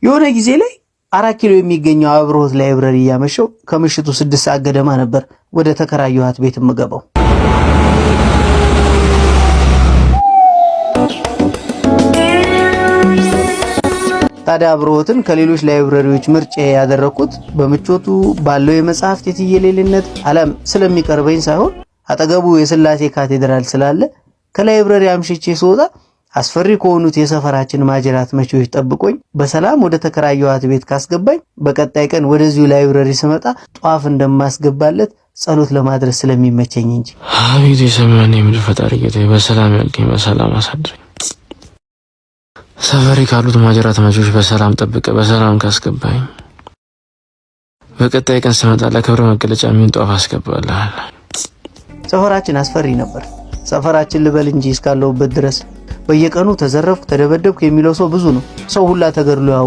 የሆነ ጊዜ ላይ 4 ኪሎ የሚገኘው አብሮት ላይብረሪ ያመሸው ከምሽቱ 6 ሰዓት ገደማ ነበር ወደ ተከራየኋት ቤት የምገባው። ታዲያ አብሮትን ከሌሎች ላይብረሪዎች ምርጫ ያደረኩት በምቾቱ ባለው የመጽሐፍት የትየሌልነት አለም ስለሚቀርበኝ ሳይሆን አጠገቡ የሥላሴ ካቴድራል ስላለ ከላይብረሪ አምሽቼ ስወጣ አስፈሪ ከሆኑት የሰፈራችን ማጅራት መቼዎች ጠብቆኝ በሰላም ወደ ተከራየኋት ቤት ካስገባኝ በቀጣይ ቀን ወደዚሁ ላይብረሪ ስመጣ ጧፍ እንደማስገባለት ጸሎት ለማድረስ ስለሚመቸኝ እንጂ። አቤት የሰማያና የምድር ፈጣሪ ጌታዬ፣ በሰላም ያልከኝ በሰላም አሳድረኝ። ሰፈሪ ካሉት ማጅራት መቼዎች በሰላም ጠብቀ በሰላም ካስገባኝ በቀጣይ ቀን ስመጣ ለክብረ መገለጫ የሚሆን ጧፍ አስገባልሃል። ሰፈራችን አስፈሪ ነበር። ሰፈራችን ልበል እንጂ እስካለሁበት ድረስ በየቀኑ ተዘረፍኩ፣ ተደበደብኩ የሚለው ሰው ብዙ ነው። ሰው ሁላ ተገድሎ ያውቅ